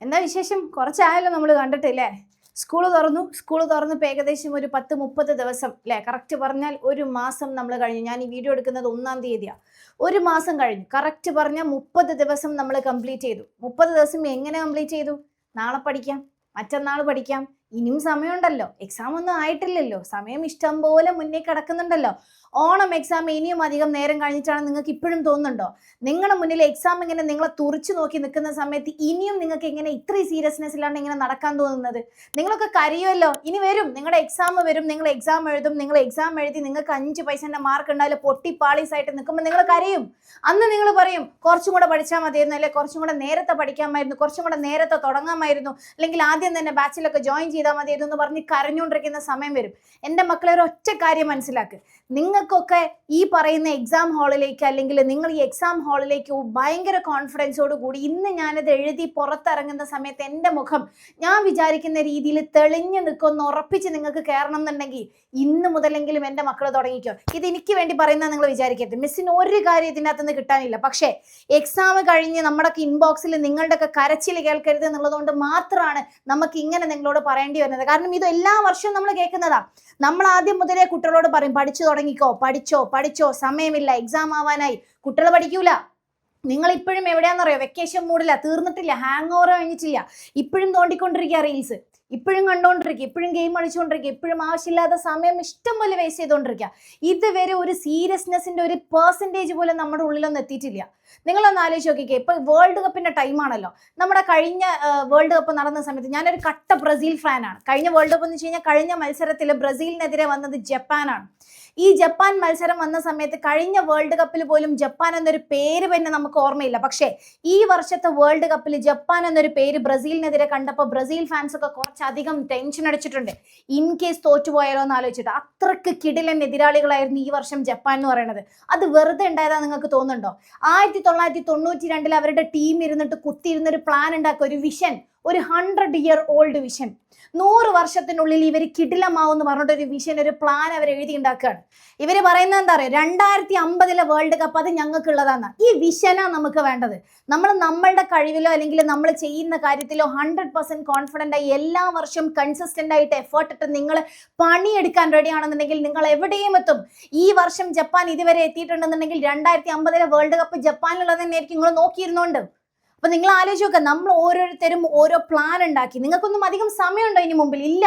എന്താ വിശേഷം? കുറച്ചായല്ലോ നമ്മൾ കണ്ടിട്ടില്ലേ? സ്കൂൾ തുറന്നു ഇപ്പം ഏകദേശം ഒരു 10-30 ദിവസം അല്ലേ? കറക്റ്റ് പറഞ്ഞാൽ ഒരു മാസം നമ്മൾ കഴിഞ്ഞു. ഞാൻ ഈ വീഡിയോ എടുക്കുന്നത് 1-ാം തീയതിയാണ്. ഒരു മാസം കഴിഞ്ഞു. കറക്റ്റ് പറഞ്ഞാൽ 30 ദിവസം നമ്മൾ കംപ്ലീറ്റ് ചെയ്തു. 30 ദിവസം എങ്ങനെ കംപ്ലീറ്റ് ചെയ്തു? നാളെ പഠിക്കാം, മറ്റന്നാൾ പഠിക്കാം, ഇനിയും സമയമുണ്ടല്ലോ. എക്സാം ഒന്നും ആയിട്ടില്ലല്ലോ, സമയം ഇഷ്ടം പോലെ മുന്നേ കിടക്കുന്നുണ്ടല്ലോ. ഓണം എക്സാം ഇനിയും അധികം നേരം കഴിഞ്ഞിട്ടാണ് നിങ്ങൾക്ക് ഇപ്പോഴും തോന്നുന്നുണ്ടോ? നിങ്ങളുടെ മുന്നിൽ എക്സാം ഇങ്ങനെ നിങ്ങളെ തുറിച്ചു നോക്കി നിൽക്കുന്ന സമയത്ത് ഇനിയും നിങ്ങൾക്ക് ഇങ്ങനെ ഇത്രയും സീരിയസ്നെസ് ഇല്ലാണ്ട് ഇങ്ങനെ നടക്കാൻ തോന്നുന്നത്? നിങ്ങളൊക്കെ കരയുമല്ലോ. ഇനി വരും, നിങ്ങളുടെ എക്സാം വരും, നിങ്ങൾ എക്സാം എഴുതും, നിങ്ങൾ എക്സാം എഴുതി നിങ്ങൾക്ക് 5 പൈസന്റെ മാർക്ക് ഉണ്ടായാലും പൊട്ടിപ്പാളീസായിട്ട് നിൽക്കുമ്പോൾ നിങ്ങൾ കരയും. അന്ന് നിങ്ങൾ പറയും കുറച്ചും കൂടെ പഠിച്ചാൽ മതിയായിരുന്നു, അല്ലെ കുറച്ചും കൂടെ നേരത്തെ പഠിക്കാമായിരുന്നു, കുറച്ചും കൂടെ നേരത്തെ തുടങ്ങാമായിരുന്നു, അല്ലെങ്കിൽ ആദ്യം തന്നെ ബാച്ചിലൊക്കെ ജോയിൻ ചെയ്താൽ മതിയായിരുന്നു എന്ന് പറഞ്ഞ് കരഞ്ഞുകൊണ്ടിരിക്കുന്ന സമയം വരും. എൻ്റെ മക്കളെ ഒരു ഒറ്റ കാര്യം മനസ്സിലാക്ക്. നിങ്ങൾക്കൊക്കെ ഈ പറയുന്ന എക്സാം ഹാളിലേക്ക്, അല്ലെങ്കിൽ നിങ്ങൾ ഈ എക്സാം ഹാളിലേക്ക് ഭയങ്കര കോൺഫിഡൻസോട് കൂടി ഇന്ന് ഞാനത് എഴുതി പുറത്തിറങ്ങുന്ന സമയത്ത് എൻ്റെ മുഖം ഞാൻ വിചാരിക്കുന്ന രീതിയിൽ തെളിഞ്ഞു നിൽക്കുമെന്ന് ഉറപ്പിച്ച് നിങ്ങൾക്ക് കയറണം എന്നുണ്ടെങ്കിൽ ഇന്ന് മുതലെങ്കിലും എൻ്റെ മക്കൾ തുടങ്ങിക്കോ. ഇത് എനിക്ക് വേണ്ടി പറയുന്ന നിങ്ങൾ വിചാരിക്കരുത്. മിസ്സിന് ഒരു കാര്യം ഇതിനകത്തുനിന്ന് കിട്ടാനില്ല. പക്ഷേ എക്സാം കഴിഞ്ഞ് നമ്മുടെ ഇൻബോക്സിൽ നിങ്ങളുടെയൊക്കെ കരച്ചിൽ കേൾക്കരുത് എന്നുള്ളതുകൊണ്ട് മാത്രമാണ് നമുക്ക് ഇങ്ങനെ നിങ്ങളോട് പറയേണ്ടി വരുന്നത്. കാരണം ഇത് എല്ലാ വർഷവും നമ്മൾ കേൾക്കുന്നതാ. നമ്മൾ ആദ്യം മുതലേ കുട്ടികളോട് പറയും പഠിച്ചു തുടങ്ങിക്കോ, പഠിച്ചോ, സമയമില്ല, എക്സാം ആവാനായി. കുട്ടികൾ പഠിക്കൂല. നിങ്ങൾ ഇപ്പോഴും എവിടെയാണെന്നറിയോ? വെക്കേഷൻ മൂഡില്ല, തീർന്നിട്ടില്ല, ഹാങ് ഓവർ കഴിഞ്ഞിട്ടില്ല, ഇപ്പോഴും തോണ്ടിക്കൊണ്ടിരിക്കുക റീൽസ്, ഇപ്പോഴും കണ്ടുകൊണ്ടിരിക്കുക, ഇപ്പോഴും ഗെയിം കളിച്ചുകൊണ്ടിരിക്കുക, ഇപ്പോഴും ആവശ്യമില്ലാത്ത സമയം ഇഷ്ടം പോലെ വേസ്റ്റ് ചെയ്തുകൊണ്ടിരിക്കുക. ഇതുവരെ ഒരു സീരിയസ്നെസ്സിന്റെ ഒരു പെർസെൻറ്റേജ് പോലും നമ്മുടെ ഉള്ളിലൊന്നും എത്തിയിട്ടില്ല. നിങ്ങളൊന്ന് ആലോചിച്ച് നോക്കിക്കേ. ഇപ്പൊ വേൾഡ് കപ്പിന്റെ ടൈമാണല്ലോ. നമ്മുടെ കഴിഞ്ഞ വേൾഡ് കപ്പ് നടന്ന സമയത്ത് ഞാനൊരു കട്ട ബ്രസീൽ ഫാനാണ്. കഴിഞ്ഞ വേൾഡ് കപ്പ് എന്ന് വെച്ച് കഴിഞ്ഞാൽ കഴിഞ്ഞ മത്സരത്തിൽ ബ്രസീലിനെതിരെ വന്നത് ജപ്പാനാണ്. ഈ ജപ്പാൻ മത്സരം വന്ന സമയത്ത് കഴിഞ്ഞ വേൾഡ് കപ്പിൽ പോലും ജപ്പാൻ എന്നൊരു പേര് തന്നെ നമുക്ക് ഓർമ്മയില്ല. പക്ഷേ ഈ വർഷത്തെ വേൾഡ് കപ്പിൽ ജപ്പാൻ എന്നൊരു പേര് ബ്രസീലിനെതിരെ കണ്ടപ്പോൾ ബ്രസീൽ ഫാൻസ് ഒക്കെ കുറച്ചധികം ടെൻഷൻ അടിച്ചിട്ടുണ്ട്. ഇൻ കേസ് തോറ്റുപോയാലോ എന്ന് ആലോചിച്ചിട്ട്. അത്രക്ക് കിടിലൻ എതിരാളികളായിരുന്നു ഈ വർഷം ജപ്പാൻ എന്ന് പറയുന്നത്. അത് വെറുതെ ഉണ്ടായതാ നിങ്ങൾക്ക് തോന്നുന്നുണ്ടോ? 1992 അവരുടെ ടീം ഇരുന്നിട്ട് കുത്തിയിരുന്നൊരു പ്ലാൻ ഉണ്ടാക്കുക, ഒരു വിഷൻ, ഒരു 100 year old വിഷൻ. 100 വർഷത്തിനുള്ളിൽ ഇവർ കിടിലമാവെന്ന് പറഞ്ഞിട്ടൊരു വിഷൻ, ഒരു പ്ലാൻ അവർ എഴുതി ഉണ്ടാക്കുകയാണ്. ഇവർ പറയുന്നത് എന്താ പറയുക? 2050 വേൾഡ് കപ്പ് അത് ഞങ്ങൾക്കുള്ളതാണ്. ഈ വിഷനാ നമുക്ക് വേണ്ടത്. നമ്മൾ നമ്മളുടെ കഴിവിലോ അല്ലെങ്കിൽ നമ്മൾ ചെയ്യുന്ന കാര്യത്തിലോ 100% കോൺഫിഡൻ്റ് ആയി എല്ലാ വർഷവും കൺസിസ്റ്റൻ്റ് ആയിട്ട് എഫേർട്ട് ഇട്ട് നിങ്ങൾ പണിയെടുക്കാൻ റെഡി ആണെന്നുണ്ടെങ്കിൽ നിങ്ങൾ എവിടെയും എത്തും. ഈ വർഷം ജപ്പാൻ ഇതുവരെ എത്തിയിട്ടുണ്ടെന്നുണ്ടെങ്കിൽ 2050 വേൾഡ് കപ്പ് ജപ്പാനിലുള്ളത് തന്നെയായിരിക്കും നിങ്ങൾ നോക്കിയിരുന്നോണ്ട്. അപ്പൊ നിങ്ങൾ ആലോചിച്ച് നോക്കുക, നമ്മൾ ഓരോരുത്തരും ഓരോ പ്ലാൻ ഉണ്ടാക്കി. നിങ്ങൾക്കൊന്നും അധികം സമയമുണ്ടോ ഇനി മുമ്പിൽ? ഇല്ല.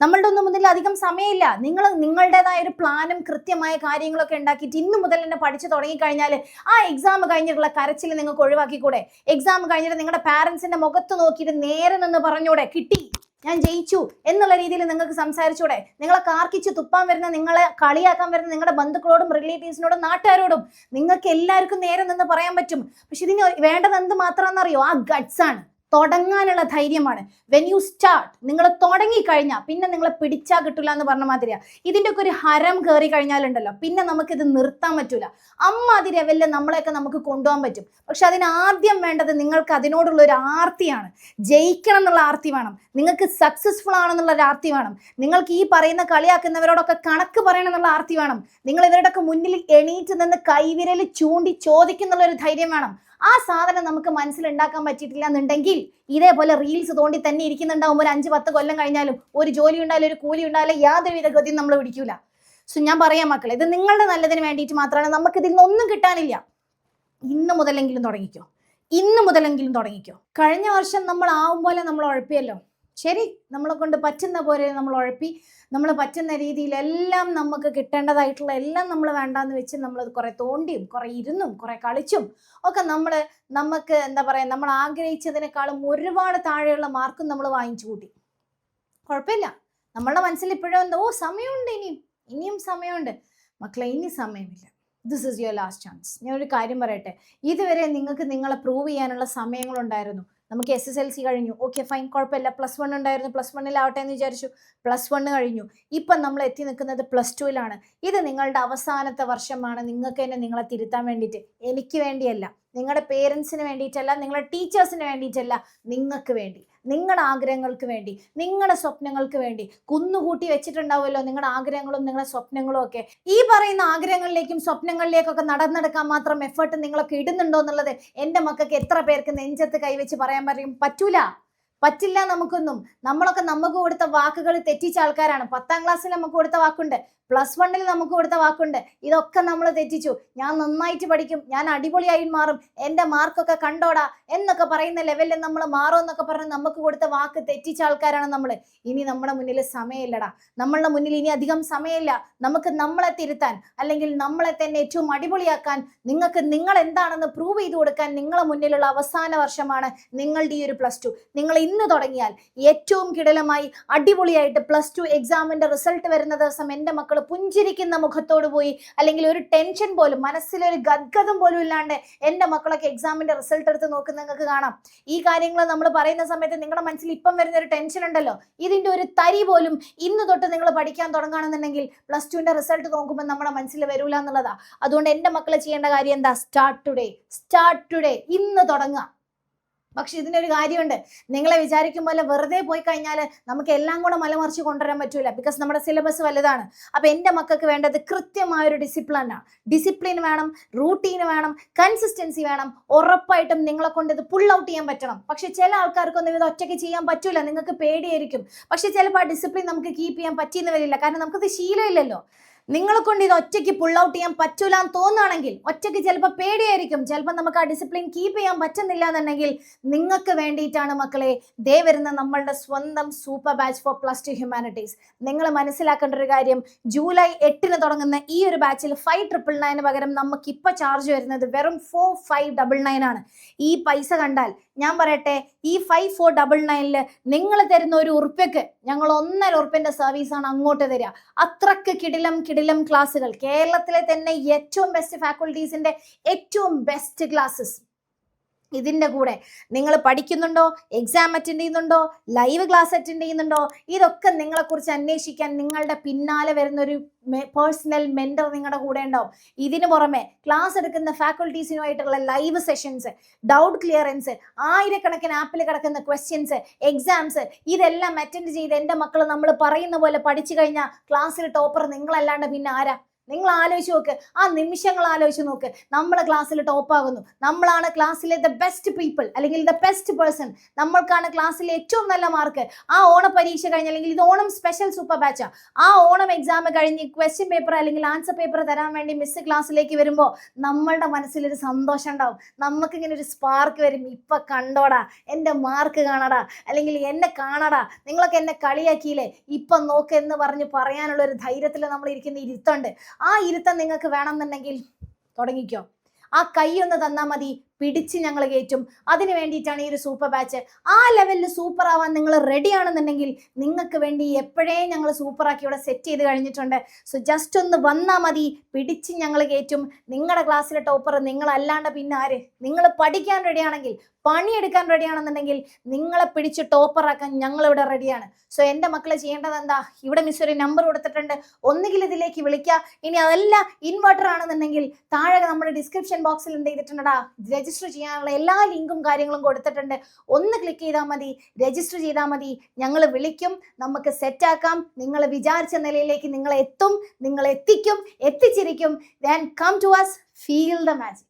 നമ്മളുടെ ഒന്നും മുതൽ അധികം സമയമില്ല. നിങ്ങൾ നിങ്ങളുടേതായ ഒരു പ്ലാനും കൃത്യമായ കാര്യങ്ങളൊക്കെ ഉണ്ടാക്കിയിട്ട് ഇന്ന് മുതൽ തന്നെ പഠിച്ചു തുടങ്ങിക്കഴിഞ്ഞാൽ ആ എക്സാം കഴിഞ്ഞിട്ടുള്ള കരച്ചിൽ നിങ്ങൾക്ക് ഒഴിവാക്കിക്കൂടെ? എക്സാം കഴിഞ്ഞിട്ട് നിങ്ങളുടെ പാരൻസിന്റെ മുഖത്ത് നോക്കിയിട്ട് നേരെ നിന്ന് പറഞ്ഞൂടെ കിട്ടി, ഞാൻ ജയിച്ചു എന്നുള്ള രീതിയിൽ നിങ്ങൾക്ക് സംസാരിച്ചൂടെ? നിങ്ങളെ കാർക്കിച്ച് തുപ്പാൻ വരുന്ന, നിങ്ങളെ കളിയാക്കാൻ വരുന്ന നിങ്ങളുടെ ബന്ധുക്കളോടും റിലേറ്റീവ്സിനോടും നാട്ടുകാരോടും നിങ്ങൾക്ക് എല്ലാവർക്കും നേരെ നിന്ന് പറയാൻ പറ്റും. പക്ഷെ ഇതിന് വേണ്ടത് എന്ത് മാത്രമാണെന്നറിയോ? ആ ഗട്ട്സ് ആണ്, തുടങ്ങാനുള്ള ധൈര്യമാണ്. വെൻ യു സ്റ്റാർട്ട്, നിങ്ങൾ തുടങ്ങിക്കഴിഞ്ഞാൽ പിന്നെ നിങ്ങളെ പിടിച്ചാൽ കിട്ടില്ല എന്ന് പറഞ്ഞ മാതിരിയാ. ഇതിൻ്റെ ഒക്കെ ഒരു ഹരം കയറി കഴിഞ്ഞാലുണ്ടല്ലോ പിന്നെ നമുക്കിത് നിർത്താൻ പറ്റൂല. അമ്മാതിരി ലെവലിൽ നമ്മളെയൊക്കെ നമുക്ക് കൊണ്ടുപോകാൻ പറ്റും. പക്ഷെ അതിനാദ്യം വേണ്ടത് നിങ്ങൾക്ക് അതിനോടുള്ള ഒരു ആർത്തിയാണ്. ജയിക്കണം എന്നുള്ള ആർത്തി വേണം. നിങ്ങൾക്ക് സക്സസ്ഫുൾ ആണെന്നുള്ള ഒരു ആർത്തി വേണം. നിങ്ങൾക്ക് ഈ പറയുന്ന കളിയാക്കുന്നവരോടൊക്കെ കണക്ക് പറയണം എന്നുള്ള ആർത്തി വേണം. നിങ്ങൾ ഇവരുടെയൊക്കെ മുന്നിൽ എണീറ്റ് നിന്ന് കൈവിരൽ ചൂണ്ടി ചോദിക്കുന്നുള്ള ഒരു ധൈര്യം വേണം. ആ സാധനം നമുക്ക് മനസ്സിലുണ്ടാക്കാൻ പറ്റിയിട്ടില്ല എന്നുണ്ടെങ്കിൽ ഇതേപോലെ റീൽസ് തോണ്ടി തന്നെ ഇരിക്കുന്നുണ്ടാവും. ഒരു 5-10 കൊല്ലം കഴിഞ്ഞാലും ഒരു ജോലി ഉണ്ടായാലും ഒരു കൂലി ഉണ്ടായാലും യാതൊരുവിധ ഗതിയും നമ്മൾ പിടിക്കൂല. സോ ഞാൻ പറയാം മക്കളെ, ഇത് നിങ്ങളുടെ നല്ലതിന് വേണ്ടിയിട്ട് മാത്രമാണ്. നമുക്ക് ഇതിൽ നിന്നൊന്നും കിട്ടാനില്ല. ഇന്ന് മുതലെങ്കിലും തുടങ്ങിക്കോ. കഴിഞ്ഞ വർഷം നമ്മൾ ആവും പോലെ നമ്മൾ ഉഴപ്പിയല്ലോ. ശരി, നമ്മളെ കൊണ്ട് പറ്റുന്ന പോലെ നമ്മൾ ഉഴപ്പി, നമ്മൾ പറ്റുന്ന രീതിയിലെല്ലാം നമുക്ക് കിട്ടേണ്ടതായിട്ടുള്ള എല്ലാം നമ്മൾ വേണ്ടാന്ന് വെച്ച് നമ്മളത് കുറെ തോണ്ടിയും കുറെ ഇരുന്നും കുറെ കളിച്ചും ഒക്കെ നമുക്ക് എന്താ പറയുക, നമ്മൾ ആഗ്രഹിച്ചതിനേക്കാളും ഒരുപാട് താഴെയുള്ള മാർക്കും നമ്മൾ വാങ്ങിച്ചു കൂട്ടി. കുഴപ്പമില്ല, നമ്മളുടെ മനസ്സിൽ ഇപ്പോഴും എന്താ, സമയമുണ്ട്, ഇനിയും സമയമുണ്ട്. മക്കളെ, ഇനി സമയമില്ല. This is your last chance. ഞാനൊരു കാര്യം പറയട്ടെ, ഇതുവരെ നിങ്ങൾക്ക് നിങ്ങളെ പ്രൂവ് ചെയ്യാനുള്ള സമയങ്ങളുണ്ടായിരുന്നു. നമുക്ക് SSLC കഴിഞ്ഞു, ഓക്കെ ഫൈൻ, കുഴപ്പമില്ല. +1 ഉണ്ടായിരുന്നു, +1 എന്ന് വിചാരിച്ചു, +1 കഴിഞ്ഞു. ഇപ്പം നമ്മൾ എത്തി നിൽക്കുന്നത് +2 ഇത് നിങ്ങളുടെ അവസാനത്തെ വർഷമാണ്. നിങ്ങൾക്ക് തന്നെ നിങ്ങളെ തിരുത്താൻ വേണ്ടിയിട്ട്, എനിക്ക് വേണ്ടിയല്ല. നിങ്ങളുടെ പേരൻസിന് വേണ്ടിയിട്ടല്ല, നിങ്ങളുടെ ടീച്ചേഴ്സിന് വേണ്ടിയിട്ടല്ല, നിങ്ങൾക്ക് വേണ്ടി, നിങ്ങളുടെ ആഗ്രഹങ്ങൾക്ക് വേണ്ടി, നിങ്ങളുടെ സ്വപ്നങ്ങൾക്ക് വേണ്ടി കുന്നുകൂട്ടി വെച്ചിട്ടുണ്ടാവുമല്ലോ നിങ്ങളുടെ ആഗ്രഹങ്ങളും നിങ്ങളുടെ സ്വപ്നങ്ങളും ഒക്കെ. ഈ പറയുന്ന ആഗ്രഹങ്ങളിലേക്കും സ്വപ്നങ്ങളിലേക്കൊക്കെ നടന്നെടുക്കാൻ മാത്രം എഫേർട്ട് നിങ്ങളൊക്കെ ഇടുന്നുണ്ടോ എന്നുള്ളത് എൻ്റെ മക്കൾക്ക് എത്ര പേർക്ക് നെഞ്ചത്ത് കൈവച്ച് പറയാൻ പറ്റൂല. പറ്റില്ല. നമുക്കൊന്നും നമ്മളൊക്കെ നമുക്ക് കൊടുത്ത വാക്കുകൾ തെറ്റിച്ച ആൾക്കാരാണ്. 10ാം ക്ലാസ്സിൽ നമുക്ക് കൊടുത്ത വാക്കുണ്ട്, +1 നമുക്ക് കൊടുത്ത വാക്കുണ്ട്. ഇതൊക്കെ നമ്മൾ തെറ്റിച്ചു. ഞാൻ നന്നായിട്ട് പഠിക്കും, ഞാൻ അടിപൊളിയായി മാറും, എൻ്റെ മാർക്കൊക്കെ കണ്ടോടാ എന്നൊക്കെ പറയുന്ന ലെവലിൽ നമ്മൾ മാറും എന്നൊക്കെ പറഞ്ഞ് നമുക്ക് കൊടുത്ത വാക്ക് തെറ്റിച്ച ആൾക്കാരാണ് നമ്മൾ. ഇനി നമ്മുടെ മുന്നിൽ സമയമില്ലടാ, നമ്മളുടെ മുന്നിൽ ഇനി അധികം സമയമില്ല. നമുക്ക് നമ്മളെ തിരുത്താൻ, അല്ലെങ്കിൽ നമ്മളെ തന്നെ ഏറ്റവും അടിപൊളിയാക്കാൻ, നിങ്ങൾക്ക് നിങ്ങൾ എന്താണെന്ന് പ്രൂവ് ചെയ്ത് കൊടുക്കാൻ നിങ്ങളെ മുന്നിലുള്ള അവസാന വർഷമാണ് നിങ്ങളുടെ ഈ ഒരു +2. നിങ്ങൾ ഇന്ന് തുടങ്ങിയാൽ ഏറ്റവും കിടലമായി അടിപൊളിയായിട്ട് +2 എക്സാമിന്റെ റിസൾട്ട് വരുന്ന ദിവസം എൻ്റെ മക്കൾ പുഞ്ചിരിക്കുന്ന മുഖത്തോട് പോയി, അല്ലെങ്കിൽ ഒരു ടെൻഷൻ പോലും, മനസ്സിലൊരു ഗദ്ഗതം പോലും ഇല്ലാണ്ട് എൻ്റെ മക്കളൊക്കെ എക്സാമിന്റെ റിസൾട്ട് എടുത്ത് നോക്കുന്ന നിങ്ങൾക്ക് കാണാം. ഈ കാര്യങ്ങൾ നമ്മൾ പറയുന്ന സമയത്ത് നിങ്ങളുടെ മനസ്സിൽ ഇപ്പം വരുന്ന ഒരു ടെൻഷൻ ഉണ്ടല്ലോ, ഇതിന്റെ ഒരു തരി പോലും ഇന്ന് തൊട്ട് നിങ്ങൾ പഠിക്കാൻ തുടങ്ങുകയാണെന്നുണ്ടെങ്കിൽ +2ന്റെ റിസൾട്ട് നോക്കുമ്പോൾ നമ്മുടെ മനസ്സിൽ വരൂല എന്നുള്ളതാ. അതുകൊണ്ട് എൻ്റെ മക്കൾ ചെയ്യേണ്ട കാര്യം എന്താ? സ്റ്റാർട്ട് ടുഡേ, ഇന്ന് തുടങ്ങുക. പക്ഷെ ഇതിനൊരു കാര്യമുണ്ട്, നിങ്ങളെ വിചാരിക്കും പോലെ വെറുതെ പോയി കഴിഞ്ഞാൽ നമുക്ക് എല്ലാം കൂടെ മലമറിച്ച് കൊണ്ടുവരാൻ പറ്റൂല. ബിക്കോസ് നമ്മുടെ സിലബസ് വലുതാണ്. അപ്പൊ എൻ്റെ മക്കൾക്ക് വേണ്ടത് കൃത്യമായൊരു ഡിസിപ്ലിനാണ്. ഡിസിപ്ലിൻ വേണം, റൂട്ടീൻ വേണം, കൺസിസ്റ്റൻസി വേണം. ഉറപ്പായിട്ടും നിങ്ങളെ കൊണ്ട് ഇത് പുൾ ഔട്ട് ചെയ്യാൻ പറ്റണം. പക്ഷെ ചില ആൾക്കാർക്കൊന്നും ഇത് ഒറ്റയ്ക്ക് ചെയ്യാൻ പറ്റൂല, നിങ്ങൾക്ക് പേടിയായിരിക്കും. പക്ഷെ ചിലപ്പോൾ ആ ഡിസിപ്ലിൻ നമുക്ക് കീപ്പ് ചെയ്യാൻ പറ്റിയെന്ന് വരില്ല, കാരണം നമുക്കത് ശീലമില്ലല്ലോ. നിങ്ങളെ കൊണ്ട് ഇത് ഒറ്റയ്ക്ക് പുൾ ഔട്ട് ചെയ്യാൻ പറ്റൂല എന്ന് തോന്നുകയാണെങ്കിൽ, ഒറ്റയ്ക്ക് ചിലപ്പോൾ പേടിയായിരിക്കും, ചിലപ്പോൾ നമുക്ക് ആ ഡിസിപ്ലിൻ കീപ്പ് ചെയ്യാൻ പറ്റുന്നില്ല എന്നുണ്ടെങ്കിൽ, നിങ്ങൾക്ക് വേണ്ടിയിട്ടാണ് മക്കളെ ദേ വരുന്ന നമ്മളുടെ സ്വന്തം സൂപ്പർ ബാച്ച് ഫോർ +2 ഹ്യൂമാനിറ്റീസ്. നിങ്ങൾ മനസ്സിലാക്കേണ്ട ഒരു കാര്യം, ജൂലൈ 8 തുടങ്ങുന്ന ഈ ഒരു ബാച്ചിൽ 5,999 പകരം നമുക്ക് ഇപ്പൊ ചാർജ് വരുന്നത് വെറും 4,599 ആണ്. ഈ പൈസ കണ്ടാൽ ഞാൻ പറയട്ടെ, ഈ 5,499 നിങ്ങൾ തരുന്ന ഒരു ഉറുപ്പ്യക്ക് ഞങ്ങൾ 1.5 ഉറുപ്പ്യന്റെ സർവീസാണ് അങ്ങോട്ട് തരിക. അത്രക്ക് കിടിലം ക്ലാസ്സുകൾ, കേരളത്തിലെ തന്നെ ഏറ്റവും ബെസ്റ്റ് ഫാക്കൽറ്റീസിന്റെ ഏറ്റവും ബെസ്റ്റ് ക്ലാസ്സസ്. ഇതിൻ്റെ കൂടെ നിങ്ങൾ പഠിക്കുന്നുണ്ടോ, എക്സാം അറ്റൻഡ് ചെയ്യുന്നുണ്ടോ, ലൈവ് ക്ലാസ് അറ്റൻഡ് ചെയ്യുന്നുണ്ടോ, ഇതൊക്കെ നിങ്ങളെക്കുറിച്ച് അന്വേഷിക്കാൻ നിങ്ങളുടെ പിന്നാലെ വരുന്നൊരു പേഴ്സണൽ മെന്റർ നിങ്ങളുടെ കൂടെ ഉണ്ടാവും. ഇതിനു പുറമെ ക്ലാസ് എടുക്കുന്ന ഫാക്കൽറ്റീസിനുമായിട്ടുള്ള ലൈവ് സെഷൻസ്, ഡൗട്ട് ക്ലിയറൻസ്, ആയിരക്കണക്കിന് ആപ്പിൽ കിടക്കുന്ന ക്വസ്റ്റ്യൻസ്, എക്സാംസ്, ഇതെല്ലാം അറ്റൻഡ് ചെയ്ത് എൻ്റെ മക്കൾ നമ്മൾ പറയുന്ന പോലെ പഠിച്ചു കഴിഞ്ഞാൽ ക്ലാസ്സിൽ ടോപ്പർ നിങ്ങളല്ലാണ്ട് പിന്നെ ആരാ? നിങ്ങൾ ആലോചിച്ച് നോക്ക്, ആ നിമിഷങ്ങൾ ആലോചിച്ച് നോക്ക്. നമ്മൾ ക്ലാസ്സിൽ ടോപ്പാകുന്നു, നമ്മളാണ് ക്ലാസ്സിലെ ദ ബെസ്റ്റ് പീപ്പിൾ, അല്ലെങ്കിൽ ദ ബെസ്റ്റ് പേഴ്സൺ, നമ്മൾക്കാണ് ക്ലാസ്സിലെ ഏറ്റവും നല്ല മാർക്ക്. ആ ഓണ പരീക്ഷ കഴിഞ്ഞ്, അല്ലെങ്കിൽ ഇത് ഓണം സ്പെഷ്യൽ സൂപ്പർ ബാച്ചാ, ആ ഓണം എക്സാം കഴിഞ്ഞ് ക്വസ്റ്റ്യൻ പേപ്പർ അല്ലെങ്കിൽ ആൻസർ പേപ്പർ തരാൻ വേണ്ടി മിസ് ക്ലാസ്സിലേക്ക് വരുമ്പോൾ നമ്മളുടെ മനസ്സിലൊരു സന്തോഷം ഉണ്ടാവും. നമുക്കിങ്ങനെ ഒരു സ്പാർക്ക് വരും, ഇപ്പൊ കണ്ടോടാ എൻ്റെ മാർക്ക് കാണടാ, അല്ലെങ്കിൽ എന്നെ കാണടാ, നിങ്ങളൊക്കെ എന്നെ കളിയാക്കിയില്ലേ, ഇപ്പൊ നോക്ക് എന്ന് പറഞ്ഞ് പറയാനുള്ള ഒരു ധൈര്യത്തിൽ നമ്മൾ ഇരിക്കുന്ന ഇരുത്തുണ്ട്. ആ ഇരുത്തം നിങ്ങൾക്ക് വേണമെന്നുണ്ടെങ്കിൽ തുടങ്ങിക്കോ. ആ കൈ ഒന്ന് തന്നാൽ മതി, പിടിച്ച് ഞങ്ങൾ കയറ്റും. അതിന് വേണ്ടിയിട്ടാണ് ഈ ഒരു സൂപ്പർ ബാച്ച്. ആ ലെവലിൽ സൂപ്പർ ആവാൻ നിങ്ങൾ റെഡി ആണെന്നുണ്ടെങ്കിൽ നിങ്ങൾക്ക് വേണ്ടി എപ്പോഴേ ഞങ്ങൾ സൂപ്പറാക്കി ഇവിടെ സെറ്റ് ചെയ്ത് കഴിഞ്ഞിട്ടുണ്ട്. സോ ജസ്റ്റ് ഒന്ന് വന്നാൽ മതി, പിടിച്ച് ഞങ്ങൾ കയറ്റും. നിങ്ങളുടെ ക്ലാസ്സിലെ ടോപ്പർ നിങ്ങളല്ലാണ്ട് പിന്നെ ആര്? നിങ്ങൾ പഠിക്കാൻ റെഡിയാണെങ്കിൽ, പണിയെടുക്കാൻ റെഡിയാണെന്നുണ്ടെങ്കിൽ നിങ്ങളെ പിടിച്ച് ടോപ്പറാക്കാൻ ഞങ്ങളിവിടെ റെഡിയാണ്. സോ എൻ്റെ മക്കളെ ചെയ്യേണ്ടത് എന്താ? ഇവിടെ മിസ് ഒരു നമ്പർ കൊടുത്തിട്ടുണ്ട്, ഒന്നുകിൽ ഇതിലേക്ക് വിളിക്കുക. ഇനി അതല്ല ഇൻവെർട്ടർ ആണെന്നുണ്ടെങ്കിൽ താഴെ നമ്മുടെ ഡിസ്ക്രിപ്ഷൻ ബോക്സിൽ എന്ത് ചെയ്തിട്ടുണ്ടടാ, രജിസ്റ്റർ ചെയ്യാനുള്ള എല്ലാ ലിങ്കും കാര്യങ്ങളും കൊടുത്തിട്ടുണ്ട്. ഒന്ന് ക്ലിക്ക് ചെയ്താൽ മതി, രജിസ്റ്റർ ചെയ്താൽ മതി. ഞങ്ങൾ വിളിക്കും, നമുക്ക് സെറ്റാക്കാം. നിങ്ങൾ വിചാരിച്ച നിലയിലേക്ക് നിങ്ങൾ എത്തും, നിങ്ങൾ എത്തിക്കും, എത്തിച്ചിരിക്കും. Then come to us, feel the magic.